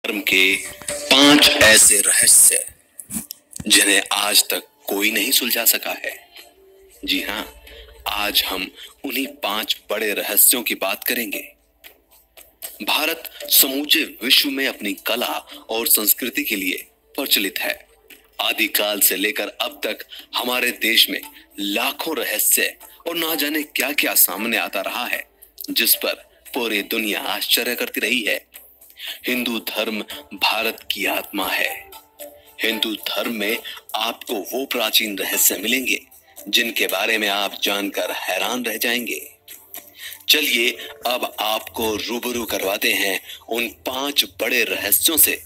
धर्म के 5 ऐसे रहस्य जिन्हें आज तक कोई नहीं सुलझा सका है। जी हाँ, आज हम उन्हीं 5 बड़े रहस्यों की बात करेंगे। भारत समूचे विश्व में अपनी कला और संस्कृति के लिए प्रचलित है। आदिकाल से लेकर अब तक हमारे देश में लाखों रहस्य और ना जाने क्या क्या सामने आता रहा है, जिस पर पूरी दुनिया आश्चर्य करती रही है। हिंदू धर्म भारत की आत्मा है। हिंदू धर्म में आपको वो प्राचीन रहस्य मिलेंगे जिनके बारे में आप जानकर हैरान रह जाएंगे। चलिए अब आपको रूबरू करवाते हैं उन 5 बड़े रहस्यों से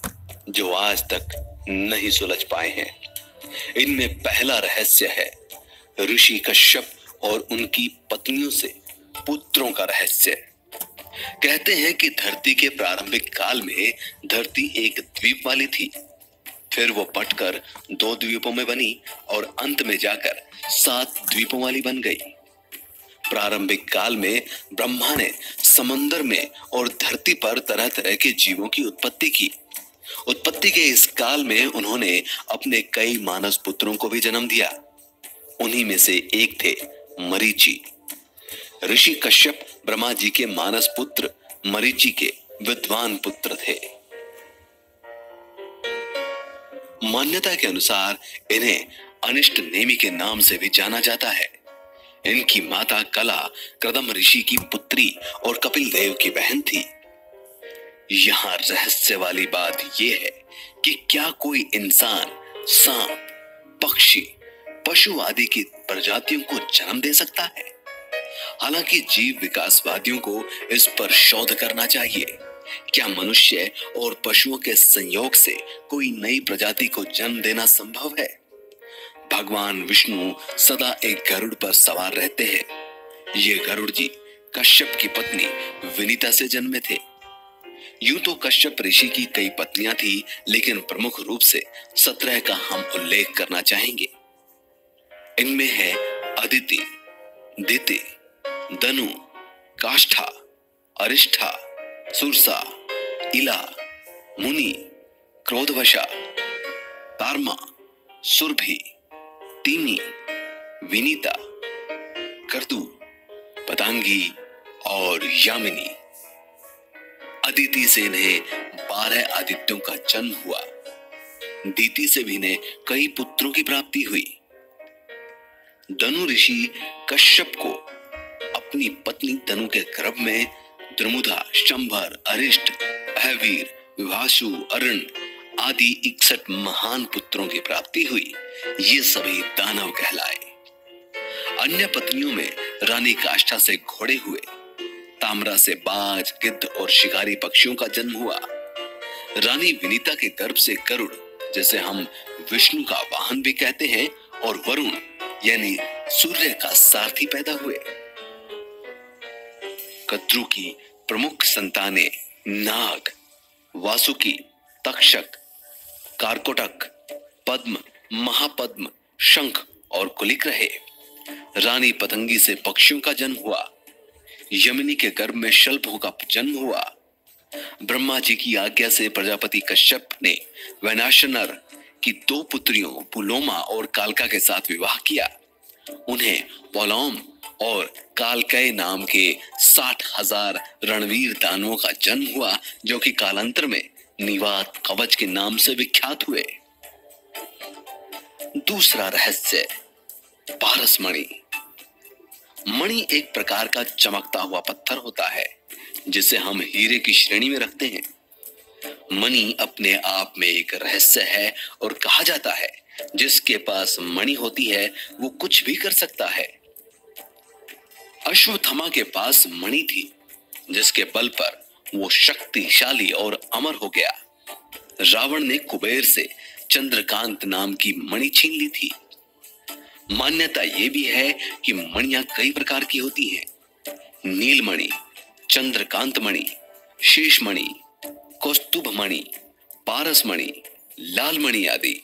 जो आज तक नहीं सुलझ पाए हैं। इनमें पहला रहस्य है ऋषि कश्यप और उनकी पत्नियों से पुत्रों का रहस्य। कहते हैं कि धरती के प्रारंभिक काल में धरती एक द्वीप वाली थी, फिर वो बंटकर 2 द्वीपों में बनी और अंत में जाकर 7 द्वीपों वाली बन गई। प्रारंभिक काल में ब्रह्मा ने समंदर में और धरती पर तरह तरह के जीवों की उत्पत्ति की। उत्पत्ति के इस काल में उन्होंने अपने कई मानस पुत्रों को भी जन्म दिया। उन्हीं में से एक थे मरीचि। ऋषि कश्यप ब्रह्मा जी के मानस पुत्र मरीचि के विद्वान पुत्र थे। मान्यता के अनुसार इन्हें अनिष्ट नेमि के नाम से भी जाना जाता है। इनकी माता कला कृदम ऋषि की पुत्री और कपिल देव की बहन थी। यहां रहस्य वाली बात यह है कि क्या कोई इंसान सांप, पक्षी, पशु आदि की प्रजातियों को जन्म दे सकता है? हालांकि जीव विकासवादियों को इस पर शोध करना चाहिए। क्या मनुष्य और पशुओं के संयोग से कोई नई प्रजाति को जन्म देना संभव है? भगवान विष्णु सदा एक गरुड़ पर सवार रहते हैं। ये गरुड़ जी कश्यप की पत्नी विनीता से जन्मे थे। यूं तो कश्यप ऋषि की कई पत्नियां थी, लेकिन प्रमुख रूप से 17 का हम उल्लेख करना चाहेंगे। इनमें है अदिति, दिति, दनु, काष्ठा, अरिष्ठा, सुरसा, इला, मुनि, क्रोधवशा, तारमा, सुरभि, तीनी, विनीता, कर्दू, पतांगी और यामिनी। अदिति से इन्हें 12 आदित्यों का जन्म हुआ। दिति से भी इन्हें कई पुत्रों की प्राप्ति हुई। दनु ऋषि कश्यप को अपनी पत्नी दनु के गर्भ में द्रुमुदा, शंभर, अरिष्ट, अहवीर, विभासु, अरुण आदि 61 महान पुत्रों की प्राप्ति हुई। ये सभी दानव कहलाए। अन्य पत्नियों में रानी काष्ठा से घोड़े हुए, ताम्रा से बाज, गिद्ध और शिकारी पक्षियों का जन्म हुआ। रानी विनीता के गर्भ से गरुड़, जिसे हम विष्णु का वाहन भी कहते हैं, और वरुण यानी सूर्य का सारथी पैदा हुए। कद्रु की प्रमुख संतानें नाग, वासुकी, तक्षक, कारकोटक, पद्म, महापद्म, शंख और कुलिक रहे। रानी पतंगी से पक्षियों का जन्म हुआ। यमिनी के गर्भ में शल्भों का जन्म हुआ। ब्रह्मा जी की आज्ञा से प्रजापति कश्यप ने वैनाशनर की 2 पुत्रियों पुलोमा और कालका के साथ विवाह किया। उन्हें पौलोम और कालकय नाम के 60,000 रणवीर दानवों का जन्म हुआ, जो कि कालांतर में निवात कवच के नाम से विख्यात हुए। दूसरा रहस्य, पारस मणि। मणि एक प्रकार का चमकता हुआ पत्थर होता है जिसे हम हीरे की श्रेणी में रखते हैं। मणि अपने आप में एक रहस्य है और कहा जाता है जिसके पास मणि होती है वो कुछ भी कर सकता है। अश्वत्थामा के पास मणि थी जिसके बल पर वो शक्तिशाली और अमर हो गया। रावण ने कुबेर से चंद्रकांत नाम की मणि छीन ली थी। मान्यता यह भी है कि मणियां कई प्रकार की होती हैं। नीलमणि, चंद्रकांत मणि, शेषमणि, कौस्तुभ मणि, पारस मणि, लाल मणि आदि।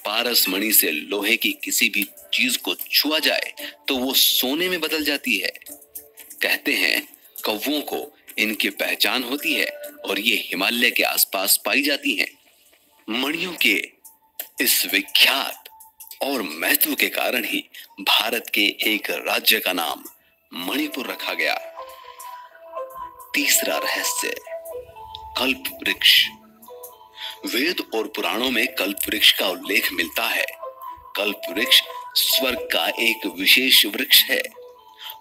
पारस मणि से लोहे की किसी भी चीज को छुआ जाए तो वो सोने में बदल जाती है। कहते हैं कौवों को इनकी पहचान होती है और ये हिमालय के आसपास पाई जाती हैं। मणियों के इस विख्यात और महत्व के कारण ही भारत के एक राज्य का नाम मणिपुर रखा गया। तीसरा रहस्य, कल्प वृक्ष। वेद और पुराणों में कल्प वृक्ष का उल्लेख मिलता है। कल्प वृक्ष स्वर्ग का एक विशेष वृक्ष है।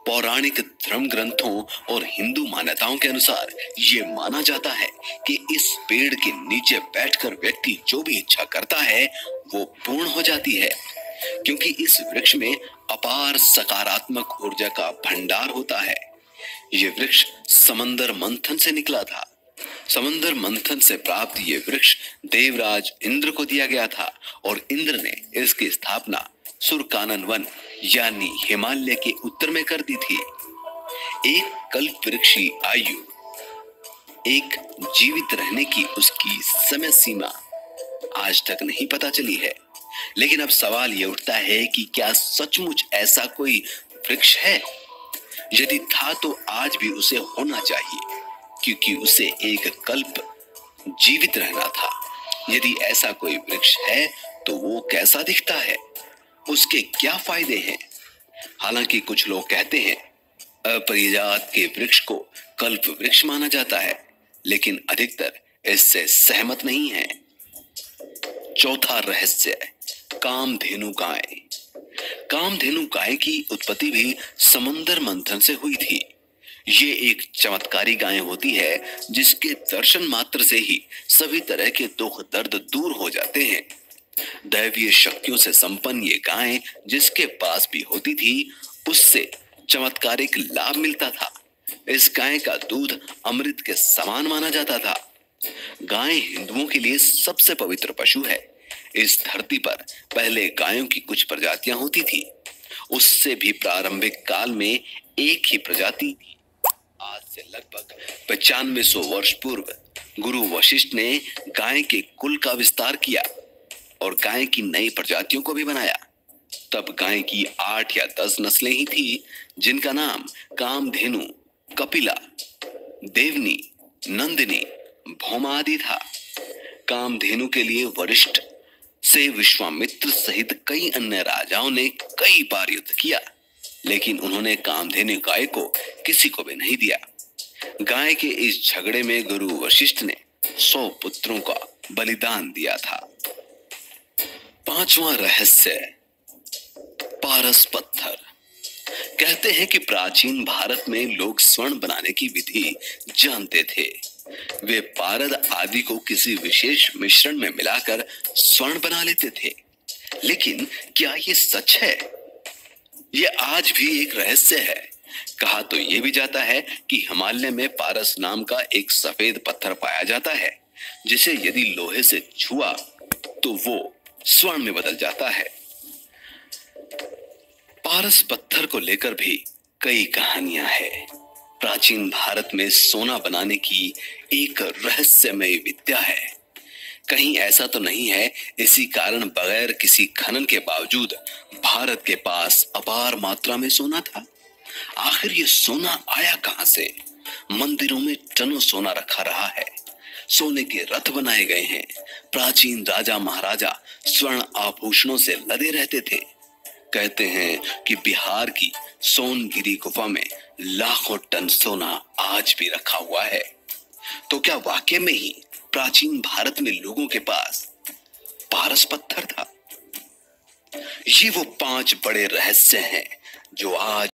पौराणिक धर्म ग्रंथों और हिंदू मान्यताओं के अनुसार ये माना जाता है कि इस पेड़ के नीचे बैठकर व्यक्ति जो भी इच्छा करता है वो पूर्ण हो जाती है, क्योंकि इस वृक्ष में अपार सकारात्मक ऊर्जा का भंडार होता है। ये वृक्ष समंदर मंथन से निकला था। समंदर मंथन से प्राप्त ये वृक्ष देवराज इंद्र को दिया गया था और इंद्र ने इसकी स्थापना सुरकानन वन यानी हिमालय के उत्तर में कर दी थी। एक कल्प वृक्ष की आयु, एक जीवित रहने की उसकी समय सीमा आज तक नहीं पता चली है। लेकिन अब सवाल यह उठता है कि क्या सचमुच ऐसा कोई वृक्ष है? यदि था तो आज भी उसे होना चाहिए, क्योंकि उसे एक कल्प जीवित रहना था। यदि ऐसा कोई वृक्ष है तो वो कैसा दिखता है, उसके क्या फायदे हैं? हालांकि कुछ लोग कहते हैं अपरिजात के वृक्ष को कल्प वृक्ष माना जाता है, लेकिन अधिकतर इससे सहमत नहीं है। चौथा रहस्य, कामधेनु गाय। कामधेनु गाय की उत्पत्ति भी समंदर मंथन से हुई थी। ये एक चमत्कारी गाय होती है जिसके दर्शन मात्र से ही सभी तरह के दुख दर्द दूर हो जाते हैं। दैवीय शक्तियों से संपन्न ये गाय जिसके पास भी होती थी, उससे चमत्कारिक लाभ मिलता था। इस गाय का दूध अमृत के समान माना जाता था। गाय हिंदुओं के लिए सबसे पवित्र पशु है। इस धरती पर पहले गायों की कुछ प्रजातियां होती थी। उससे भी प्रारंभिक काल में एक ही प्रजाति थी। आज से लगभग 9500 वर्ष पूर्व गुरु वशिष्ठ ने गाय के कुल का विस्तार किया और गाय की नई प्रजातियों को भी बनाया। तब गाय की 8 या 10 नस्लें ही थी, जिनका नाम कामधेनु, कपिला, देवनी, नंदिनी, भौमा आदि था। कामधेनु के लिए वशिष्ठ से विश्वामित्र सहित कई अन्य राजाओं ने कई बार युद्ध किया, लेकिन उन्होंने कामधेनु गाय को किसी को भी नहीं दिया। गाय के इस झगड़े में गुरु वशिष्ठ ने 100 पुत्रों का बलिदान दिया था। पांचवा रहस्य, पारस पत्थर। कहते हैं कि प्राचीन भारत में लोग स्वर्ण बनाने की विधि जानते थे। वे पारद आदि को किसी विशेष मिश्रण में मिलाकर स्वर्ण बना लेते थे। लेकिन क्या ये सच है? ये आज भी एक रहस्य है। कहा तो ये भी जाता है कि हिमालय में पारस नाम का एक सफेद पत्थर पाया जाता है, जिसे यदि लोहे से छुआ तो वो स्वर्ण में बदल जाता है। पारस पत्थर को लेकर भी कई कहानियां हैं। प्राचीन भारत में सोना बनाने की एक रहस्यमय विद्या है। कहीं ऐसा तो नहीं है इसी कारण बगैर किसी खनन के बावजूद भारत के पास अपार मात्रा में सोना था? आखिर ये सोना आया कहां से? मंदिरों में टनों सोना रखा रहा है। सोने के रथ बनाए गए हैं। प्राचीन राजा महाराजा स्वर्ण आभूषणों से लदे रहते थे। कहते हैं कि बिहार की सोनगिरी गुफा में लाखों टन सोना आज भी रखा हुआ है। तो क्या वाकई में ही प्राचीन भारत में लोगों के पास पारस पत्थर था? ये वो 5 बड़े रहस्य हैं जो आज